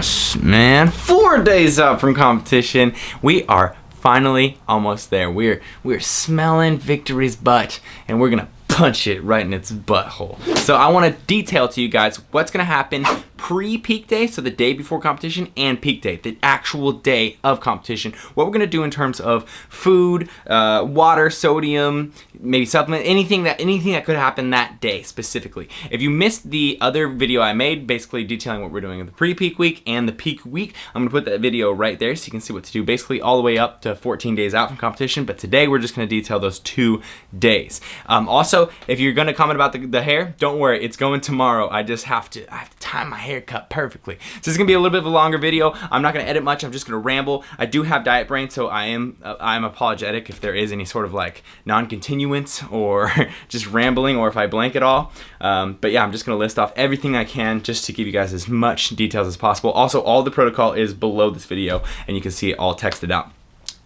Yes, man. 4 days out from competition. We are finally almost there. We're smelling victory's butt, and we're gonna punch it right in its butthole. So I want to detail to you guys what's gonna happen pre-peak day, so the day before competition, and peak day, the actual day of competition. What we're gonna do in terms of food, water, sodium, maybe supplement, anything that could happen that day specifically. If you missed the other video I made, basically detailing what we're doing in the pre-peak week and the peak week, I'm gonna put that video right there so you can see what to do, basically all the way up to 14 days out from competition. But today we're just gonna detail those 2 days. Also, if you're gonna comment about the hair, don't worry, it's going tomorrow. I have to time my hair cut perfectly. So this is gonna be a little bit of a longer video. I'm not gonna edit much. I'm just gonna ramble. I do have diet brain, so I'm apologetic if there is any sort of like non-continuance or just rambling, or if I blank at all. But yeah, I'm just gonna list off everything I can just to give you guys as much details as possible. Also, all the protocol is below this video, and you can see it all texted out.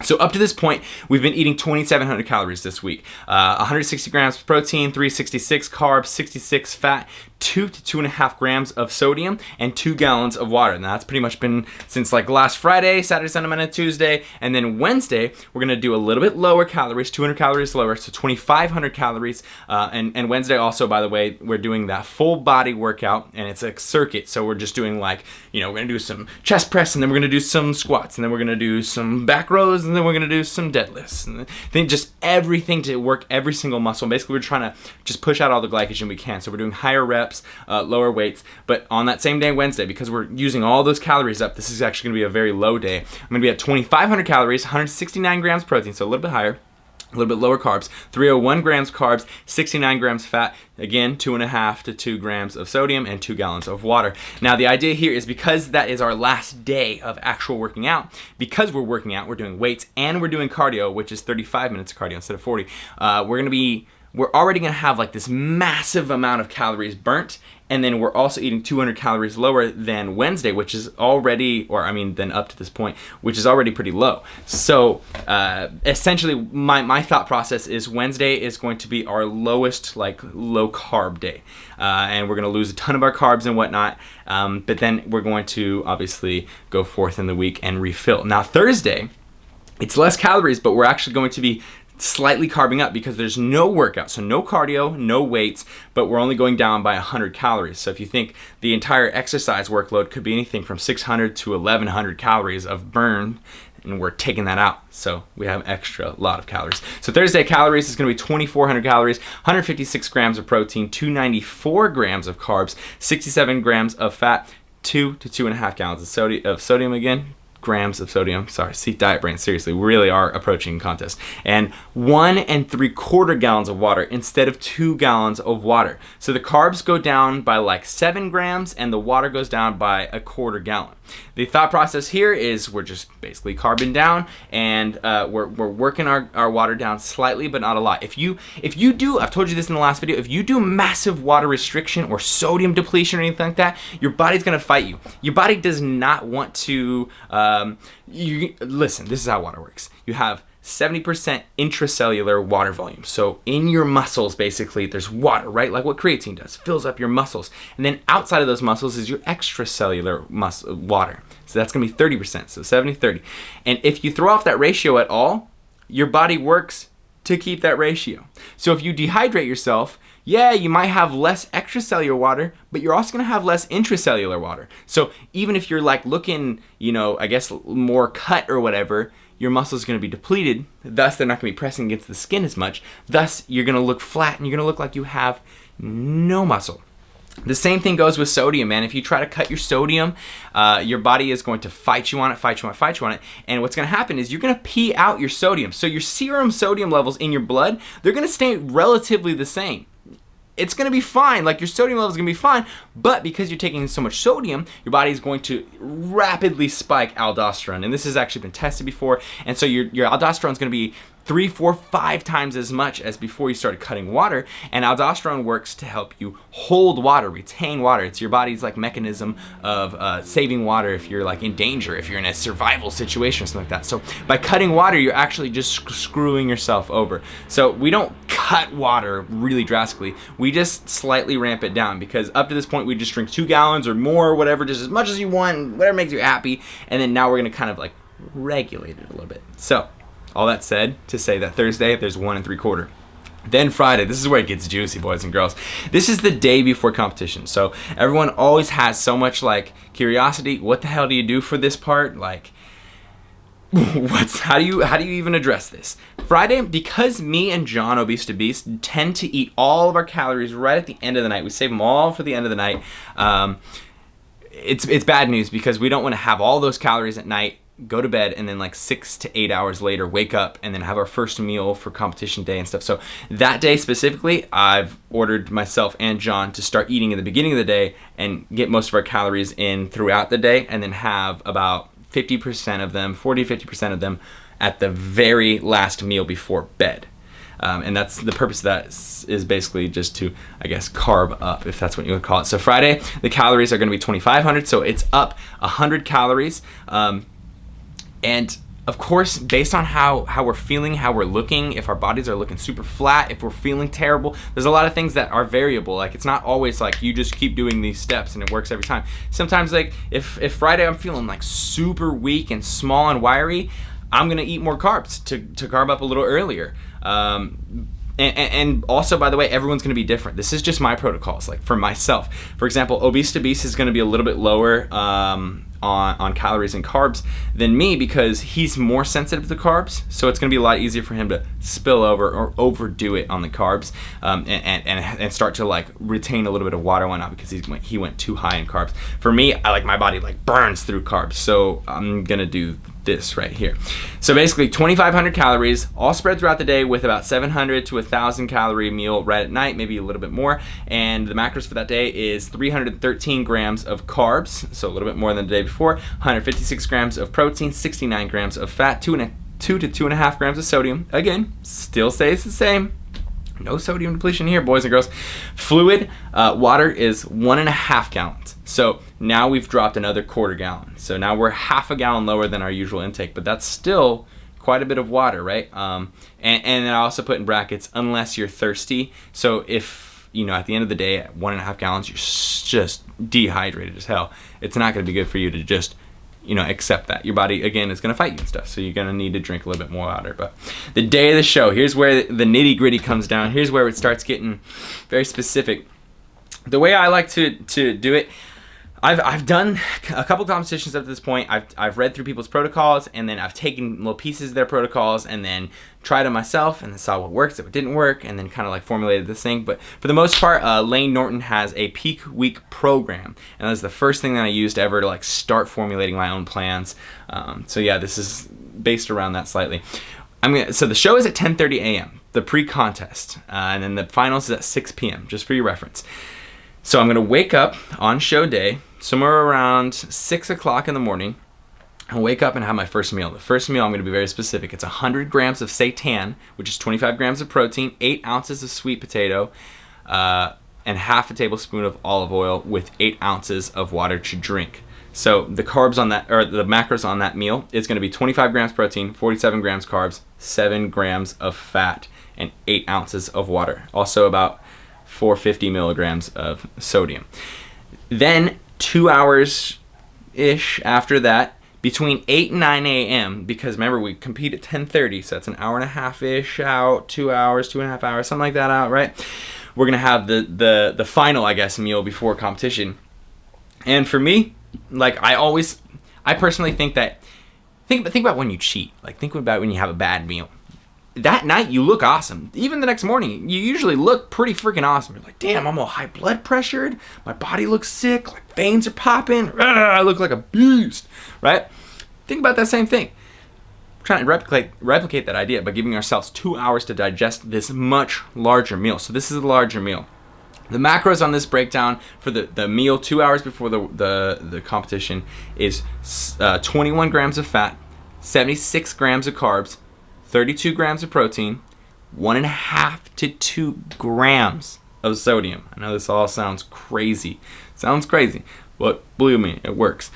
So up to this point, we've been eating 2,700 calories this week. 160 grams of protein, 366 carbs, 66 fat, 2 to 2.5 grams of sodium, and 2 gallons of water. And that's pretty much been since like last Friday, Saturday, Sunday, Monday, Tuesday. And then Wednesday, we're gonna do a little bit lower calories, 200 calories lower, so 2,500 calories. And Wednesday also, by the way, we're doing that full body workout, and it's a circuit. So we're just doing like, we're gonna do some chest press, and then we're gonna do some squats, and then we're gonna do some back rows, and then we're gonna do some deadlifts, and then just everything to work every single muscle. Basically, we're trying to just push out all the glycogen we can. So we're doing higher reps, lower weights. But on that same day, Wednesday, because we're using all those calories up, this is actually gonna be a very low day. I'm gonna be at 2,500 calories, 169 grams protein, so a little bit higher, a little bit lower carbs, 301 grams carbs, 69 grams fat, again 2.5 to 2 grams of sodium, and 2 gallons of water. Now the idea here is, because that is our last day of actual working out, because we're working out, we're doing weights and we're doing cardio, which is 35 minutes of cardio instead of 40. We're already gonna have like this massive amount of calories burnt, and then we're also eating 200 calories lower than Wednesday, which is already, than up to this point, which is already pretty low. So essentially, my thought process is Wednesday is going to be our lowest, like low carb day, and we're gonna lose a ton of our carbs and whatnot. But then we're going to obviously go forth in the week and refill. Now Thursday, it's less calories, but we're actually going to be slightly carbing up because there's no workout, so no cardio, no weights, but we're only going down by 100 calories. So if you think the entire exercise workload could be anything from 600 to 1,100 calories of burn, and we're taking that out, so we have extra lot of calories. So Thursday calories is going to be 2,400 calories, 156 grams of protein, 294 grams of carbs, 67 grams of fat, 2 to 2.5 gallons of sodium again. Grams of sodium. Sorry, see, diet brain, seriously, we really are approaching contest. And 1 3/4 gallons of water instead of 2 gallons of water. So the carbs go down by like 7 grams, and the water goes down by 1/4 gallon. The thought process here is we're just basically carbon down, and we're working our water down slightly, but not a lot. If you do, I've told you this in the last video, if you do massive water restriction or sodium depletion or anything like that, your body's gonna fight you. Your body does not want to. Listen, this is how water works. You have 70% intracellular water volume. So in your muscles, basically, there's water, right? Like what creatine does, fills up your muscles. And then outside of those muscles is your extracellular water. So that's gonna be 30%, so 70-30. And if you throw off that ratio at all, your body works to keep that ratio. So if you dehydrate yourself, yeah, you might have less extracellular water, but you're also gonna have less intracellular water. So even if you're like looking, I guess more cut or whatever, your muscle's gonna be depleted, thus they're not gonna be pressing against the skin as much, thus you're gonna look flat and you're gonna look like you have no muscle. The same thing goes with sodium, man. If you try to cut your sodium, your body is going to fight you on it. And what's gonna happen is you're gonna pee out your sodium. So your serum sodium levels in your blood, they're gonna stay relatively the same. It's gonna be fine, like your sodium level is gonna be fine, but because you're taking so much sodium, your body is going to rapidly spike aldosterone. And this has actually been tested before. And so your aldosterone is gonna be 3, 4, 5 times as much as before you started cutting water. And aldosterone works to help you hold water, retain water. It's your body's like mechanism of saving water if you're like in danger, if you're in a survival situation or something like that. So by cutting water, you're actually just screwing yourself over. So we don't cut cut water really drastically. We just slightly ramp it down, because up to this point we just drink 2 gallons or more, whatever, just as much as you want, whatever makes you happy. And then now we're gonna kind of like regulate it a little bit. So all that said, to say that Thursday there's 1 3/4. Then Friday, this is where it gets juicy, boys and girls. This is the day before competition. So everyone always has so much like curiosity. What the hell do you do for this part? Like, how do you even address this? Friday, because me and John, Obese to Beast, tend to eat all of our calories right at the end of the night. We save them all for the end of the night. It's bad news, because we don't want to have all those calories at night, go to bed, and then like 6 to 8 hours later wake up and then have our first meal for competition day and stuff. So that day specifically, I've ordered myself and John to start eating in the beginning of the day and get most of our calories in throughout the day, and then have about 50% of them, 40-50% of them at the very last meal before bed. And that's the purpose of that, is basically just to, I guess, carb up, if that's what you would call it. So Friday, the calories are going to be 2,500, so it's up 100 calories. And of course, based on how we're feeling, how we're looking, if our bodies are looking super flat, if we're feeling terrible, there's a lot of things that are variable. Like, it's not always like you just keep doing these steps and it works every time. Sometimes, like, if Friday I'm feeling like super weak and small and wiry, I'm gonna eat more carbs to carb up a little earlier. And also, by the way, everyone's going to be different. This is just my protocols, like for myself. For example, Obese to Beast is going to be a little bit lower on calories and carbs than me, because he's more sensitive to carbs. So it's going to be a lot easier for him to spill over or overdo it on the carbs, and start to like retain a little bit of water went out because he went too high in carbs. For me, I like my body like burns through carbs, so I'm going to do this right here. So basically 2,500 calories all spread throughout the day, with about 700 to 1,000 calorie meal right at night, maybe a little bit more. And the macros for that day is 313 grams of carbs, so a little bit more than the day before, 156 grams of protein, 69 grams of fat, 2 to 2.5 grams of sodium. Again, still stays the same. No sodium depletion here, boys and girls. Fluid, water is 1.5 gallons. So now we've dropped another 1/4 gallon. So now we're 1/2 gallon lower than our usual intake, but that's still quite a bit of water, right? And then I also put in brackets, unless you're thirsty. So if, you know, at the end of the day, at 1.5 gallons, you're just dehydrated as hell, it's not going to be good for you to just, you know, accept that. Your body, again, is going to fight you and stuff, so you're going to need to drink a little bit more water. But the day of the show, here's where the nitty gritty comes down. Here's where it starts getting very specific. The way I like to do it, I've done a couple competitions up to this point. I've read through people's protocols, and then I've taken little pieces of their protocols and then tried them myself, and then saw what works, what didn't work, and then kind of like formulated this thing. But for the most part, Lane Norton has a peak week program, and that's the first thing that I used ever to like start formulating my own plans. So yeah, this is based around that slightly. So the show is at 10:30 a.m., the pre-contest, and then the finals is at 6 p.m., just for your reference. So I'm going to wake up on show day somewhere around 6 o'clock in the morning. I'll wake up and have my first meal. The first meal, I'm going to be very specific. It's 100 grams of seitan, which is 25 grams of protein, 8 ounces of sweet potato, and 1/2 tablespoon of olive oil with 8 ounces of water to drink. So the carbs on that, or the macros on that meal, is going to be 25 grams protein, 47 grams carbs, 7 grams of fat, and 8 ounces of water. Also about 450 milligrams of sodium. Then 2 hours-ish after that, between 8 and 9 a.m., because remember, we compete at 10:30, so that's an hour and a half-ish out, 2 hours, 2.5 hours, something like that out, right? We're going to have the final, I guess, meal before competition. And for me, like, I personally think that, think about when you cheat. Like, think about when you have a bad meal. That night, you look awesome. Even the next morning, you usually look pretty freaking awesome. You're like, damn, I'm all high blood pressured. My body looks sick. Like, veins are popping. I look like a beast, right? Think about that same thing. We're trying to replicate that idea by giving ourselves 2 hours to digest this much larger meal. So this is a larger meal. The macros on this breakdown for the meal 2 hours before the competition is 21 grams of fat, 76 grams of carbs, 32 grams of protein, 1.5 to 2 grams of sodium. I know this all sounds crazy. But believe me, it works.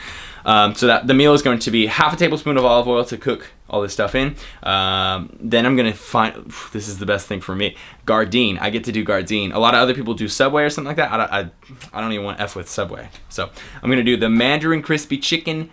So that the meal is going to be half a tablespoon of olive oil to cook all this stuff in. Then I'm gonna find, this is the best thing for me, Gardein. I get to do Gardein. A lot of other people do Subway or something like that. I don't even want F with Subway. So I'm gonna do the Mandarin Crispy Chicken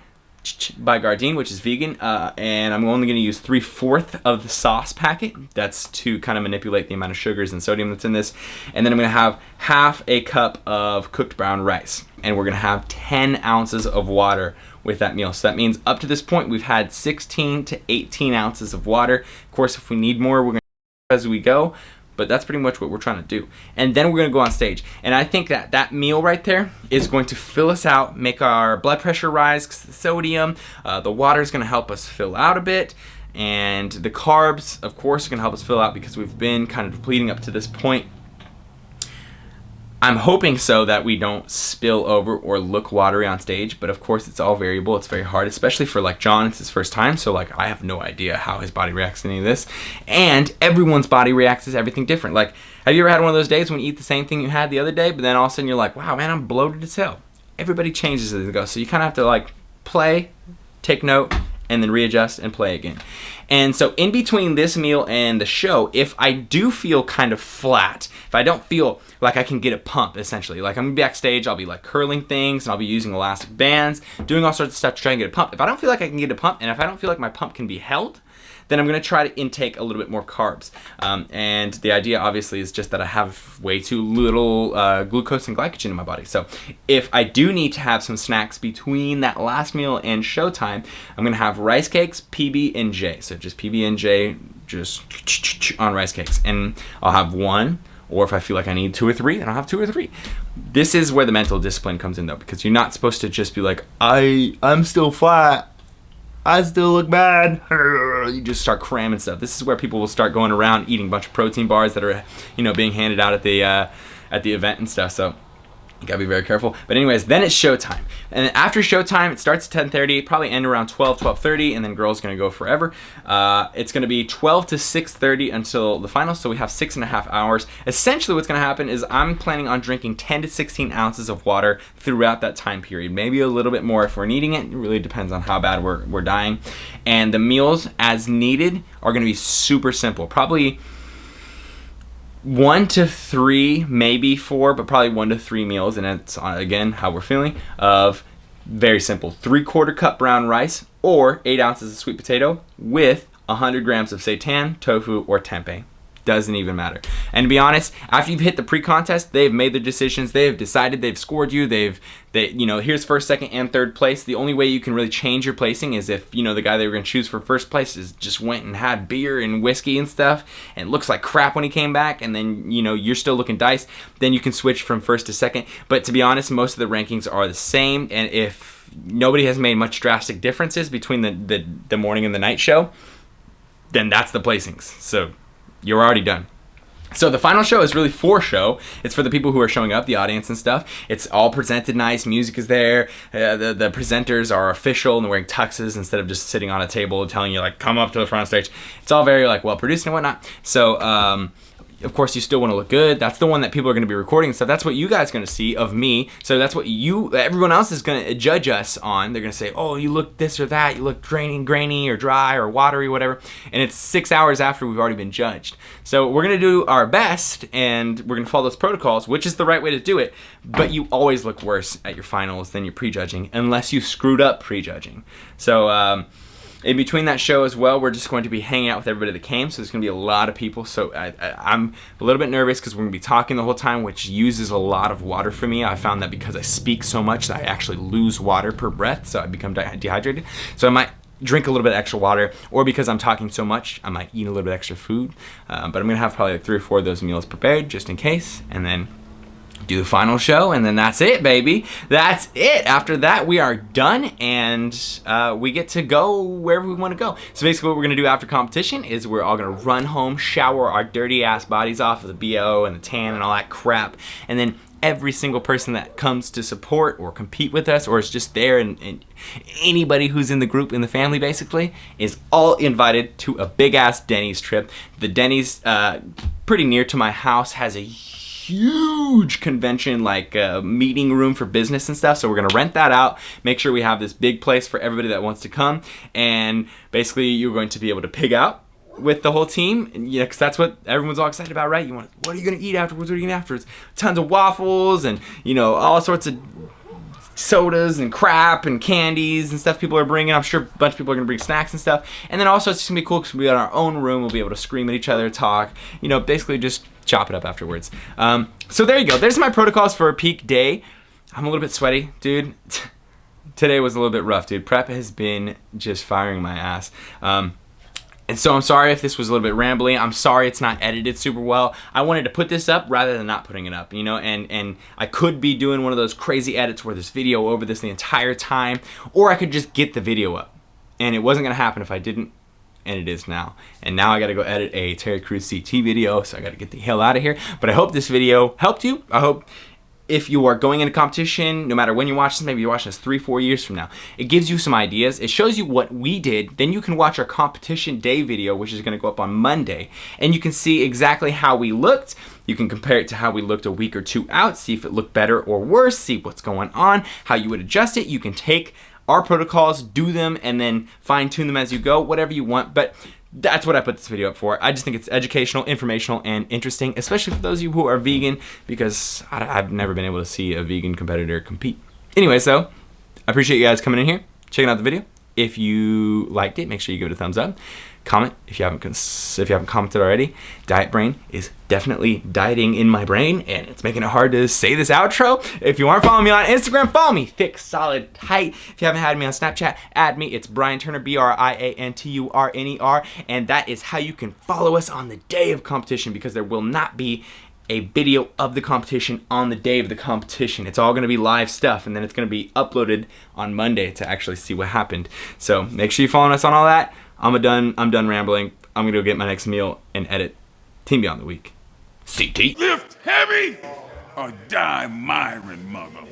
by Gardein, which is vegan, and I'm only going to use 3/4 of the sauce packet. That's to kind of manipulate the amount of sugars and sodium that's in this. And then I'm going to have half a cup of cooked brown rice, and we're going to have 10 ounces of water with that meal. So that means up to this point we've had 16 to 18 ounces of water. Of course, if we need more, we're going to as we go. But that's pretty much what we're trying to do. And then we're gonna go on stage. And I think that that meal right there is going to fill us out, make our blood pressure rise, 'cause the sodium, the water is gonna help us fill out a bit. And the carbs, of course, are gonna help us fill out because we've been kind of depleting up to this point. I'm hoping so that we don't spill over or look watery on stage, but of course it's all variable. It's very hard, especially for like John, it's his first time, so like I have no idea how his body reacts to any of this. And everyone's body reacts to everything different. Like, have you ever had one of those days when you eat the same thing you had the other day, but then all of a sudden you're like, wow, man, I'm bloated as hell. Everybody changes as they go, so you kind of have to like play, take note, and then readjust and play again. And so in between this meal and the show, if I do feel kind of flat, if I don't feel like I can get a pump, essentially, like I'm gonna be backstage, I'll be like curling things and I'll be using elastic bands, doing all sorts of stuff to try and get a pump. If I don't feel like I can get a pump, and if I don't feel like my pump can be held, then I'm gonna try to intake a little bit more carbs. And the idea obviously is just that I have way too little glucose and glycogen in my body. So if I do need to have some snacks between that last meal and showtime, I'm gonna have rice cakes, PB&J. So just PB&J, just on rice cakes. And I'll have one, or if I feel like I need 2 or 3, then I'll have 2 or 3. This is where the mental discipline comes in though, because you're not supposed to just be like, I'm still flat, I still look bad. You just start cramming stuff. This is where people will start going around eating a bunch of protein bars that are, being handed out at the event and stuff. So you gotta be very careful. But anyways, then it's showtime. And then after showtime, it starts at 10:30, probably end around 12:30, and then girls gonna go forever. It's gonna be 12 to 6:30 until the final, so we have 6.5 hours. Essentially what's gonna happen is I'm planning on drinking 10 to 16 ounces of water throughout that time period. Maybe a little bit more if we're needing it. It really depends on how bad we're dying. And the meals as needed are gonna be super simple. Probably 1 to 3, maybe 4, but probably 1 to 3 meals, and it's again how we're feeling, of very simple 3/4 cup brown rice or 8 ounces of sweet potato with 100 grams of seitan, tofu, or tempeh. Doesn't even matter. And to be honest, after you've hit the pre-contest, they've made their decisions, they have decided, they've scored you, here's first, second, and third place. The only way you can really change your placing is if, the guy they were gonna choose for first place just went and had beer and whiskey and stuff, and looks like crap when he came back, and then, you're still looking dice, then you can switch from first to second. But to be honest, most of the rankings are the same, and if nobody has made much drastic differences between the morning and the night show, then that's the placings. So you're already done. So the final show is really for show. It's for the people who are showing up, the audience and stuff. It's all presented nice. Music is there. The presenters are official and they're wearing tuxes instead of just sitting on a table telling you like, come up to the front stage. It's all very like well produced and whatnot. So of course you still want to look good. That's the one that people are going to be recording and stuff. That's what you guys are going to see of me. So that's what everyone else is going to judge us on. They're going to say, oh, you look this or that. You look grainy or dry or watery, whatever. And it's 6 hours after we've already been judged. So we're going to do our best and we're going to follow those protocols, which is the right way to do it. But you always look worse at your finals than your prejudging unless you screwed up prejudging. So, in between that show as well, we're just going to be hanging out with everybody that came, so there's going to be a lot of people. So I'm a little bit nervous because we're going to be talking the whole time, which uses a lot of water for me. I found that because I speak so much that I actually lose water per breath, so I become dehydrated. So I might drink a little bit extra water, or because I'm talking so much, I might eat a little bit extra food. But I'm going to have probably like 3 or 4 of those meals prepared just in case, and then do the final show, and then that's it, baby. That's it. After that, we are done, and we get to go wherever we want to go. So basically what we're going to do after competition is we're all going to run home, shower our dirty ass bodies off of the BO and the tan and all that crap, and then every single person that comes to support or compete with us or is just there, and anybody who's in the group, in the family basically, is all invited to a big ass Denny's trip. The Denny's pretty near to my house has a huge convention, like meeting room for business and stuff. So we're gonna rent that out, make sure we have this big place for everybody that wants to come, and basically you're going to be able to pig out with the whole team, and yeah, because that's what everyone's all excited about, right? What are you gonna eat afterwards? What are you gonna eat afterwards? Tons of waffles and all sorts of sodas and crap and candies and stuff people are bringing. I'm sure a bunch of people are gonna bring snacks and stuff. And then also it's just gonna be cool because we'll be in our own room. We'll be able to scream at each other, talk, basically just chop it up afterwards. So there you go. There's my protocols for a peak day. I'm a little bit sweaty, dude. Today was a little bit rough, dude. Prep has been just firing my ass. And so I'm sorry if this was a little bit rambly. I'm sorry it's not edited super well. I wanted to put this up rather than not putting it up, and I could be doing one of those crazy edits where there's video over this the entire time, or I could just get the video up. And it wasn't gonna happen if I didn't, and it is now. And now I gotta go edit a Terry Crews CT video, so I gotta get the hell out of here. But I hope this video helped you. I hope if you are going into competition, no matter when you watch this, maybe you're watching this 3-4 years from now, it gives you some ideas. It shows you what we did. Then you can watch our competition day video, which is gonna go up on Monday, and you can see exactly how we looked. You can compare it to how we looked a week or two out, see if it looked better or worse, see what's going on, how you would adjust it. You can take our protocols, do them, and then fine tune them as you go, whatever you want. But that's what I put this video up for. I just think it's educational, informational, and interesting, especially for those of you who are vegan, because I've never been able to see a vegan competitor compete. Anyway, so I appreciate you guys coming in here, checking out the video. If you liked it, make sure you give it a thumbs up. Comment if you haven't commented already. Diet Brain is definitely dieting in my brain, and it's making it hard to say this outro. If you aren't following me on Instagram, follow me, thick, solid, tight. If you haven't had me on Snapchat, add me. It's Brian Turner, BrianTurner, and that is how you can follow us on the day of competition, because there will not be a video of the competition on the day of the competition. It's all gonna be live stuff, and then it's gonna be uploaded on Monday to actually see what happened. So make sure you're following us on all that. I'm done rambling. I'm gonna go get my next meal and edit Team Beyond the Week. CT. Lift heavy or die Myron, mother.